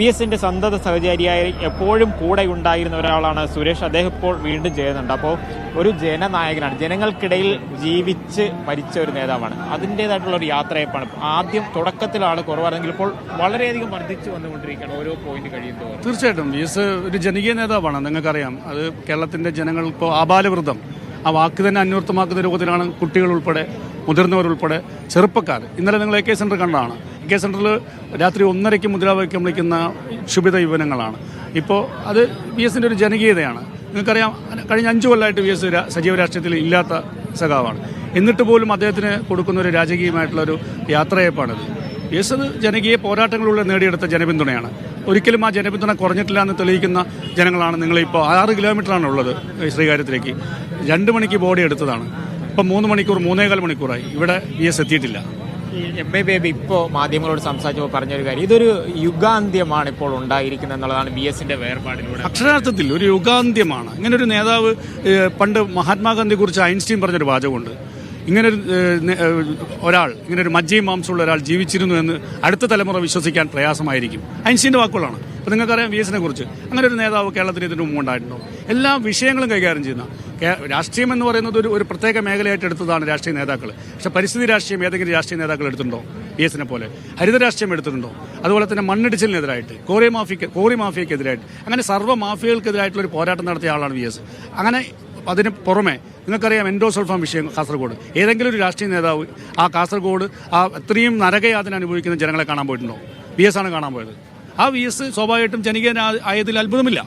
എസിൻ്റെ സന്തത സഹചാരിയായി എപ്പോഴും കൂടെ ഉണ്ടായിരുന്ന ഒരാളാണ് സുരേഷ്. അദ്ദേഹം ഇപ്പോൾ വീണ്ടും ചെയ്യുന്നുണ്ട്. അപ്പോൾ ഒരു ജനനായകനാണ്, ജനങ്ങൾക്കിടയിൽ ജീവിച്ച് മരിച്ച ഒരു നേതാവാണ്. അതിൻ്റേതായിട്ടുള്ള ഒരു യാത്രയപ്പാണ്. ആദ്യം തുടക്കത്തിലാണ് കുറവാണെങ്കിൽ ഇപ്പോൾ വളരെയധികം വർദ്ധിച്ചു വന്നുകൊണ്ടിരിക്കുകയാണ് ഓരോ പോയിന്റ് കഴിയുമ്പോൾ. തീർച്ചയായിട്ടും എസ് ഒരു ജനകീയ നേതാവാണ്. നിങ്ങൾക്കറിയാം, അത് കേരളത്തിൻ്റെ ജനങ്ങൾ ഇപ്പോൾ ആബാലവൃതം ആ വാക്ക് തന്നെ അന്വർത്ഥമാക്കുന്ന രൂപത്തിലാണ് കുട്ടികൾ ഉൾപ്പെടെ, മുതിർന്നവരുൾപ്പെടെ, ചെറുപ്പക്കാർ. ഇന്നലെ നിങ്ങൾ AK സെൻറ്റർ കണ്ടതാണ്. AK സെൻറ്ററിൽ രാത്രി 1:30 മുദ്രാവാക്യം വിളിക്കുന്ന ക്ഷുഭിത യുവനങ്ങളാണ്. ഇപ്പോൾ അത് എസിൻ്റെ ഒരു ജനകീയതയാണ്. നിങ്ങൾക്കറിയാം, കഴിഞ്ഞ 5 കൊല്ലമായിട്ട് എസ് സജീവ രാഷ്ട്രീയത്തിൽ ഇല്ലാത്ത സഖാവാണ്. എന്നിട്ട് പോലും അദ്ദേഹത്തിന് കൊടുക്കുന്ന ഒരു രാജകീയമായിട്ടുള്ളൊരു യാത്രയപ്പാണിത്. എസ് അത് ജനകീയ പോരാട്ടങ്ങളിലൂടെ നേടിയെടുത്ത ജനപിന്തുണയാണ്. ഒരിക്കലും ആ ജനപിന്തുണ കുറഞ്ഞിട്ടില്ല എന്ന് തെളിയിക്കുന്ന ജനങ്ങളാണ്. നിങ്ങളിപ്പോൾ 6 കിലോമീറ്ററാണ് ഉള്ളത് ശ്രീകാര്യത്തിലേക്ക്. 2 മണിക്ക് ബോഡി എടുത്തതാണ്. ഇപ്പം 3 മണിക്കൂർ 3.25 മണിക്കൂറായി ഇവിടെ എസ് എത്തിയിട്ടില്ല. ഈ MA ബേബി ഇപ്പോൾ മാധ്യമങ്ങളോട് സംസാരിച്ചപ്പോൾ പറഞ്ഞൊരു കാര്യം, ഇതൊരു യുഗാന്ത്യമാണ് ഇപ്പോൾ ഉണ്ടായിരിക്കുന്നത് എന്നുള്ളതാണ് എസിന്റെ വേർപാടിലൂടെ. അക്ഷരാർത്ഥത്തിൽ ഒരു യുഗാന്ത്യമാണ്. ഇങ്ങനൊരു നേതാവ്, പണ്ട് മഹാത്മാഗാന്ധിയെ കുറിച്ച് ഐൻസ്റ്റീൻ പറഞ്ഞൊരു വാചകമുണ്ട്, ഇങ്ങനൊരു ഒരാൾ, ഇങ്ങനൊരു മജ്ജയും മാംസമുള്ള ഒരാൾ ജീവിച്ചിരുന്നു എന്ന് അടുത്ത തലമുറ വിശ്വസിക്കാൻ പ്രയാസമായിരിക്കും. ഐൻസ്റ്റീൻ്റെ വാക്കുകളാണ്. അപ്പോൾ നിങ്ങൾക്കറിയാം എസിനെ കുറിച്ച് അങ്ങനെ ഒരു നേതാവ് കേരളത്തിന് ഇതിനു മുമ്പ് ഉണ്ടായിട്ടുണ്ടോ? എല്ലാ വിഷയങ്ങളും കൈകാര്യം ചെയ്യുന്ന, രാഷ്ട്രീയം എന്ന് പറയുന്നത് ഒരു പ്രത്യേക മേഖലയായിട്ട് എടുത്തതാണ് രാഷ്ട്രീയ നേതാക്കൾ. പക്ഷേ പരിസ്ഥിതി രാഷ്ട്രീയം ഏതെങ്കിലും രാഷ്ട്രീയ നേതാക്കൾ എടുത്തിട്ടുണ്ടോ? എസിനെ പോലെ ഹരിത രാഷ്ട്രീയം എടുത്തിട്ടുണ്ടോ? അതുപോലെ തന്നെ മണ്ണിടിച്ചിലിനെതിരായിട്ട്, കോറി മാഫിയക്കെതിരായിട്ട്, അങ്ങനെ സർവ്വ മാഫിയകൾക്കെതിരായിട്ടുള്ള ഒരു പോരാട്ടം നടത്തിയ ആളാണ് എസ്. അങ്ങനെ അതിന് പുറമെ നിങ്ങൾക്കറിയാം എൻഡോസൾഫാൻ വിഷയം കാസർഗോഡ്. ഏതെങ്കിലും ഒരു രാഷ്ട്രീയ നേതാവ് ആ കാസർഗോഡ് അത്രയും നരകയാതന അനുഭവിക്കുന്ന ജനങ്ങളെ കാണാൻ പോയിട്ടുണ്ടോ? എസ് ആണ് കാണാൻ പോയത്. ആ എസ് സ്വാഭാവികമായിട്ടും ജനകീയ ആയതിൽ അത്ഭുതമില്ല.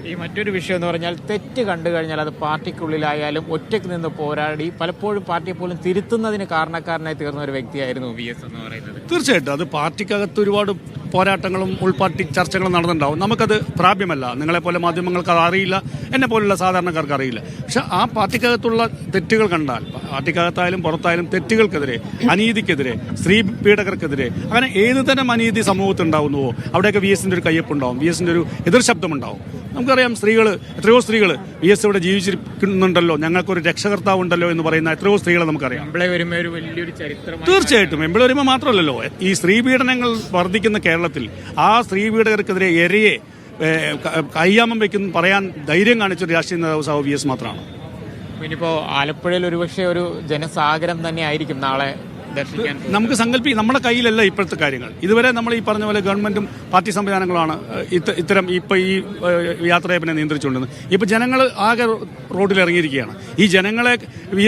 ഈ മറ്റൊരു വിഷയം എന്ന് പറഞ്ഞാൽ, തെറ്റ് കണ്ടു കഴിഞ്ഞാൽ അത് പാർട്ടിക്കുള്ളിലായാലും ഒറ്റയ്ക്ക് നിന്ന് പോരാടി പലപ്പോഴും പാർട്ടിയെ പോലും തിരുത്തുന്നതിന് കാരണക്കാരനായി തീർന്ന ഒരു വ്യക്തിയായിരുന്നു എസ് എന്ന് പറയുന്നത്. തീർച്ചയായിട്ടും അത് പാർട്ടിക്കകത്ത് ഒരുപാട് പോരാട്ടങ്ങളും ഉൾപാർട്ടി ചർച്ചകളും നടന്നിട്ടുണ്ടാവും. നമുക്കത് പ്രാപ്യമല്ല. നിങ്ങളെപ്പോലെ മാധ്യമങ്ങൾക്ക് അത് അറിയില്ല, എന്നെ പോലുള്ള സാധാരണക്കാർക്ക് അറിയില്ല. പക്ഷെ ആ പാർട്ടിക്കകത്തുള്ള തെറ്റുകൾ കണ്ടാൽ, പാർട്ടിക്കകത്തായാലും പുറത്തായാലും തെറ്റുകൾക്കെതിരെ, അനീതിക്കെതിരെ, സ്ത്രീ പീഡകർക്കെതിരെ, അങ്ങനെ ഏത് തരം അനീതി സമൂഹത്തിൽ ഉണ്ടാവുന്നുവോ അവിടെയൊക്കെ എസിൻ്റെ ഒരു കയ്യൊപ്പുണ്ടാവും, എസിൻ്റെ ഒരു എതിർ ശബ്ദമുണ്ടാവും. നമുക്കറിയാം, എത്രയോ സ്ത്രീകൾ എസ് ഇവിടെ ജീവിച്ചിരിക്കുന്നുണ്ടല്ലോ, ഞങ്ങൾക്കൊരു രക്ഷകർത്താവ് ഉണ്ടല്ലോ എന്ന് പറയുന്ന എത്രയോ സ്ത്രീകളെ നമുക്കറിയാം. തീർച്ചയായിട്ടും എംപിള വരുമ്പോൾ മാത്രമല്ലല്ലോ, ഈ സ്ത്രീ പീഡനങ്ങൾ വർദ്ധിക്കുന്ന കേരളത്തിൽ ആ സ്ത്രീ പീഡകർക്കെതിരെ എരയെ കയ്യാമം വയ്ക്കുന്ന പറയാൻ ധൈര്യം കാണിച്ചൊരു രാഷ്ട്രീയ നേതാവ് എസ് മാത്രമാണ്. ഇനിയിപ്പോൾ ആലപ്പുഴയിൽ ഒരുപക്ഷെ ഒരു ജനസാഗരം തന്നെ ആയിരിക്കും നാളെ ദർശിക്കാൻ. നമുക്ക് സങ്കല്പിക്കാം, നമ്മുടെ കയ്യിലല്ല ഇപ്പോഴത്തെ കാര്യങ്ങൾ. ഇതുവരെ നമ്മൾ ഈ പറഞ്ഞ പോലെ ഗവൺമെന്റും പാർട്ടി സംവിധാനങ്ങളാണ് ഇത്തരം ഇപ്പം ഈ യാത്രയപ്പിനെ നിയന്ത്രിച്ചുകൊണ്ടിരുന്നത്. ഇപ്പം ജനങ്ങൾ ആകെ റോഡിൽ ഇറങ്ങിയിരിക്കുകയാണ്. ഈ ജനങ്ങളെ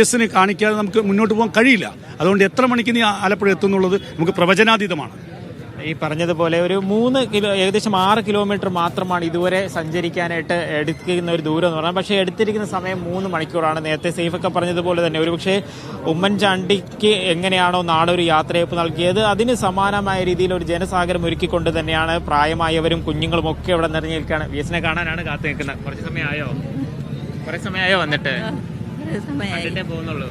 എസിന് കാണിക്കാതെ നമുക്ക് മുന്നോട്ട് പോകാൻ കഴിയില്ല. അതുകൊണ്ട് എത്ര മണിക്ക് നീ ആലപ്പുഴ എത്തുന്നുള്ളത് നമുക്ക് പ്രവചനാതീതമാണ്. ഈ പറഞ്ഞതുപോലെ ഒരു ഏകദേശം 6 കിലോമീറ്റർ മാത്രമാണ് ഇതുവരെ സഞ്ചരിക്കാനായിട്ട് എടുക്കുന്ന ഒരു ദൂരം എന്ന് പറഞ്ഞാൽ. പക്ഷേ എടുത്തിരിക്കുന്ന സമയം 3 മണിക്കൂറാണ്. നേരത്തെ സേഫൊക്കെ പറഞ്ഞതുപോലെ തന്നെ ഒരുപക്ഷെ ഉമ്മൻചാണ്ടിക്ക് എങ്ങനെയാണോ നാളെ ഒരു യാത്രയപ്പ് നൽകിയത്, അതിന് സമാനമായ രീതിയിൽ ഒരു ജനസാഗരം ഒരുക്കിക്കൊണ്ട് തന്നെയാണ് പ്രായമായവരും കുഞ്ഞുങ്ങളും ഒക്കെ ഇവിടെ നിറഞ്ഞു നിൽക്കുകയാണ്. എസിനെ കാണാനാണ് കാത്തു നിൽക്കുന്നത്. കുറേ സമയമായോ വന്നിട്ട്? കണ്ടിട്ടേ പോകുന്നുള്ളൂ.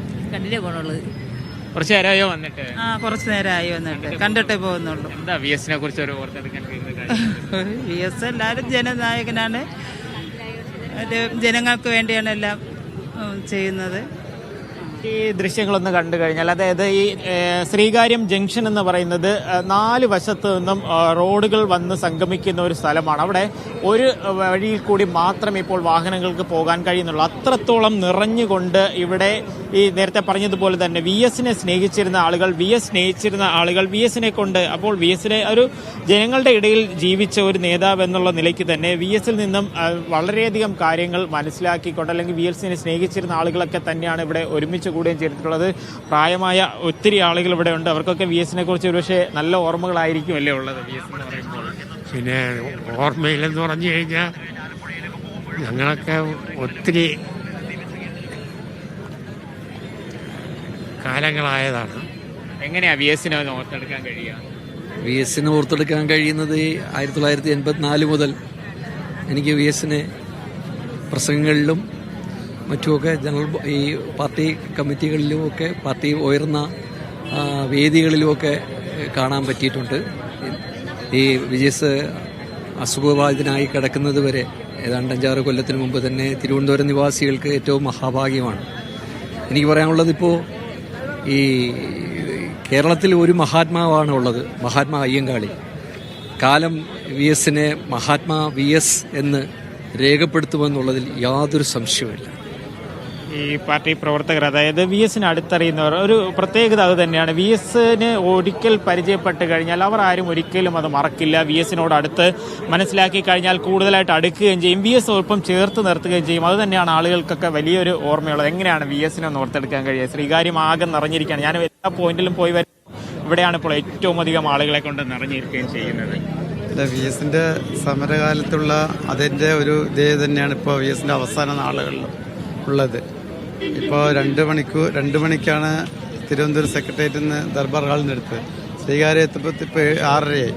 കുറച്ച് നേരമായോ വന്നിട്ട്? കുറച്ച് നേരമായി വന്നിട്ട്, കണ്ടിട്ടേ പോകുന്നുള്ളൂ. എന്താ എസിനെ കുറിച്ച് ഒരു ഓർത്തെടുക്കാൻ എസ് എല്ലാവരും ജനനായകനാണ്. ജനങ്ങൾക്ക് വേണ്ടിയാണ് എല്ലാം ചെയ്യുന്നത്. ഈ ദൃശ്യങ്ങളൊന്ന് കണ്ടു കഴിഞ്ഞാൽ, അതായത് ഈ ശ്രീകാര്യം ജംഗ്ഷൻ എന്ന് പറയുന്നത് 4 വശത്തു നിന്നും റോഡുകൾ വന്ന് സംഗമിക്കുന്ന ഒരു സ്ഥലമാണ്. അവിടെ ഒരു വഴിയിൽ കൂടി മാത്രമേ ഇപ്പോൾ വാഹനങ്ങൾക്ക് പോകാൻ കഴിയുന്നുള്ളൂ. അത്രത്തോളം നിറഞ്ഞുകൊണ്ട് ഇവിടെ ഈ നേരത്തെ പറഞ്ഞതുപോലെ തന്നെ എസിനെ സ്നേഹിച്ചിരുന്ന ആളുകൾ, സ്നേഹിച്ചിരുന്ന ആളുകൾ എസിനെ കൊണ്ട്, അപ്പോൾ എസിനെ ഒരു ജനങ്ങളുടെ ഇടയിൽ ജീവിച്ച ഒരു നേതാവ് എന്നുള്ള നിലയ്ക്ക് തന്നെ എസിൽ നിന്നും വളരെയധികം കാര്യങ്ങൾ മനസ്സിലാക്കിക്കൊണ്ട്, അല്ലെങ്കിൽ എസിനെ സ്നേഹിച്ചിരുന്ന ആളുകളൊക്കെ തന്നെയാണ് ഇവിടെ ഒരുമിച്ച് കൂടുകയും ചെയ്തിട്ടുള്ളത്. പ്രായമായ ഒത്തിരി ആളുകൾ ഇവിടെ ഉണ്ട്. അവർക്കൊക്കെ എസിനെ കുറിച്ച് ഒരുപക്ഷെ നല്ല ഓർമ്മകളായിരിക്കും അല്ലേ ഉള്ളത് എസ് എന്ന് പറയുമ്പോൾ. പിന്നെ ഓർമ്മയിലെന്ന് പറഞ്ഞു കഴിഞ്ഞാൽ ഞങ്ങളൊക്കെ ഒത്തിരി കാലങ്ങളായതാണ്. എങ്ങനെയാ എസിനെ ഓർത്തെടുക്കാൻ കഴിയുക? എസിനെ ഓർത്തെടുക്കാൻ കഴിയുന്നത് 1984 മുതൽ എനിക്ക് എസിനെ പ്രസംഗങ്ങളിലും മറ്റുമൊക്കെ ഈ പാർട്ടി കമ്മിറ്റികളിലുമൊക്കെ, പാർട്ടി ഉയർന്ന വേദികളിലുമൊക്കെ കാണാൻ പറ്റിയിട്ടുണ്ട്. ഈ എസ് അസുഖബാധിതനായി കിടക്കുന്നത് വരെ ഏതാണ്ട് 5-6 കൊല്ലത്തിന് മുമ്പ് തന്നെ തിരുവനന്തപുരം നിവാസികൾക്ക് ഏറ്റവും മഹാഭാഗ്യമാണ്. എനിക്ക് പറയാനുള്ളത്, ഇപ്പോൾ ഈ കേരളത്തിൽ ഒരു മഹാത്മാവാണ് ഉള്ളത്, മഹാത്മാ അയ്യങ്കാളി. കാലം വി എസിനെ മഹാത്മാ വി എസ് എന്ന് രേഖപ്പെടുത്തുമെന്നുള്ളതിൽ യാതൊരു സംശയവുമില്ല. ഈ പാർട്ടി പ്രവർത്തകർ, അതായത് വി എസിനെ അടുത്തറിയുന്നവർ, ഒരു പ്രത്യേകത അത് തന്നെയാണ്. വി എസിന് ഒരിക്കൽ പരിചയപ്പെട്ട് കഴിഞ്ഞാൽ അവർ ആരും ഒരിക്കലും അത് മറക്കില്ല. വി എസിനോട് അടുത്ത് മനസ്സിലാക്കി കഴിഞ്ഞാൽ കൂടുതലായിട്ട് അടുക്കുകയും ചെയ്യും, വി എസ് ഒപ്പം ചേർത്ത് നിർത്തുകയും ചെയ്യും. അത് തന്നെയാണ് ആളുകൾക്കൊക്കെ വലിയൊരു ഓർമ്മയുള്ളത്. എങ്ങനെയാണ് വി എസിനെ ഒന്ന് ഓർത്തെടുക്കാൻ കഴിയുക? ശ്രീകാര്യം ആകെ നിറഞ്ഞിരിക്കുകയാണ്. ഞാൻ എല്ലാ പോയിന്റിലും പോയി വരും, ഇവിടെയാണ് ഇപ്പോൾ ഏറ്റവും അധികം ആളുകളെ കൊണ്ട് നിറഞ്ഞിരിക്കുകയും ചെയ്യുന്നത്. വി എസിന്റെ സമരകാലത്തുള്ള അതിൻ്റെ ഒരു ഇതേ തന്നെയാണ് ഇപ്പോൾ വി എസിന്റെ അവസാന നാളുകളിലും ഉള്ളത്. ഇപ്പോൾ 2 മണിക്കാണ് തിരുവനന്തപുരം സെക്രട്ടേറിയറ്റിൽ നിന്ന് ദർബാർ ഹാളിൽ നിന്ന് എടുത്തത്. ശ്രീകാര്യം എത്തുമ്പോൾ ഇപ്പോൾ 6:30.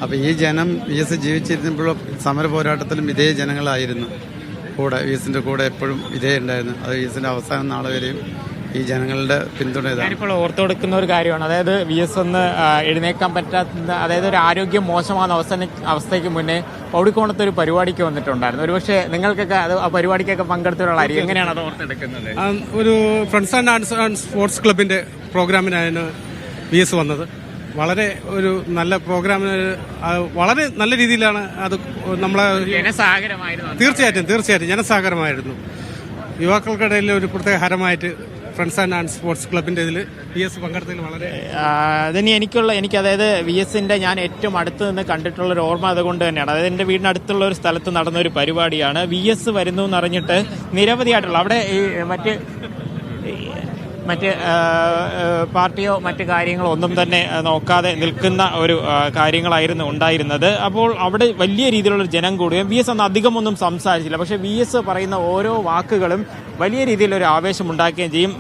അപ്പോൾ ഈ ജനം വി എസ് ജീവിച്ചിരുന്നപ്പോഴും സമര പോരാട്ടത്തിലും ഇതേ ജനങ്ങളായിരുന്നു കൂടെ. വി എസിന്റെ കൂടെ എപ്പോഴും ഇതേ ഉണ്ടായിരുന്നു. അത് വി എസിന്റെ അവസാന നാളെ വരെയും ഈ ജനങ്ങളുടെ പിന്തുണ ഇതാണ്. ഞാനിപ്പോൾ ഓർത്തെടുക്കുന്ന ഒരു കാര്യമാണ്, അതായത് വി എസ് ഒന്ന് എഴുന്നേക്കാൻ പറ്റാത്ത, അതായത് ഒരു ആരോഗ്യം മോശമാകുന്ന അവസ്ഥയ്ക്ക് മുന്നേ പൗടിക്കോണത്ത് ഒരു പരിപാടിക്ക് വന്നിട്ടുണ്ടായിരുന്നു. ഒരുപക്ഷെ നിങ്ങൾക്കൊക്കെ അത് ആ പരിപാടിക്കൊക്കെ പങ്കെടുത്തിട്ടുള്ളതായിരിക്കും. എങ്ങനെയാണ് അത് ഓർത്തെടുക്കുന്നത്? ഒരു ഫ്രണ്ട്സ് ആൻഡ് സ്പോർട്സ് ക്ലബിന്റെ പ്രോഗ്രാമിനാണ് വി എസ് വന്നത്. വളരെ ഒരു നല്ല പ്രോഗ്രാമിന് വളരെ നല്ല രീതിയിലാണ് അത് നമ്മളെ. ജനസാഗരമായിരുന്നു. തീർച്ചയായിട്ടും ജനസാഗരമായിരുന്നു. യുവാക്കൾക്കിടയിൽ ഒരു പ്രത്യേക ഹരമായിട്ട് ഫ്രണ്ട്സ് ആൻഡ് സ്പോർട്സ് ക്ലബിന്റെ ഇതിൽ വി എസ് പങ്കെടുത്തതിൽ വളരെ അതിന് എനിക്ക് അതായത് വി എസിന്റെ ഞാൻ ഏറ്റവും അടുത്ത് നിന്ന് കണ്ടിട്ടുള്ള ഒരു ഓർമ്മ അതുകൊണ്ട് തന്നെയാണ്. അതായത് എൻ്റെ വീടിനടുത്തുള്ള ഒരു സ്ഥലത്ത് നടന്ന ഒരു പരിപാടിയാണ്. വി എസ് വരുന്നു എന്നറിഞ്ഞിട്ട് നിരവധിയായിട്ടുള്ള അവിടെ ഈ മറ്റ് പാർട്ടിയോ മറ്റ് കാര്യങ്ങളോ ഒന്നും തന്നെ നോക്കാതെ നിൽക്കുന്ന ഒരു കാര്യങ്ങളായിരുന്നു ഉണ്ടായിരുന്നത്. അപ്പോൾ അവിടെ വലിയ രീതിയിലുള്ളൊരു ജനം കൂടുകയും വി എസ് അന്ന് അധികമൊന്നും സംസാരിച്ചില്ല. പക്ഷേ വി എസ് പറയുന്ന ഓരോ വാക്കുകളും വലിയ രീതിയിലൊരു ആവേശം ഉണ്ടാക്കുകയും ചെയ്യും.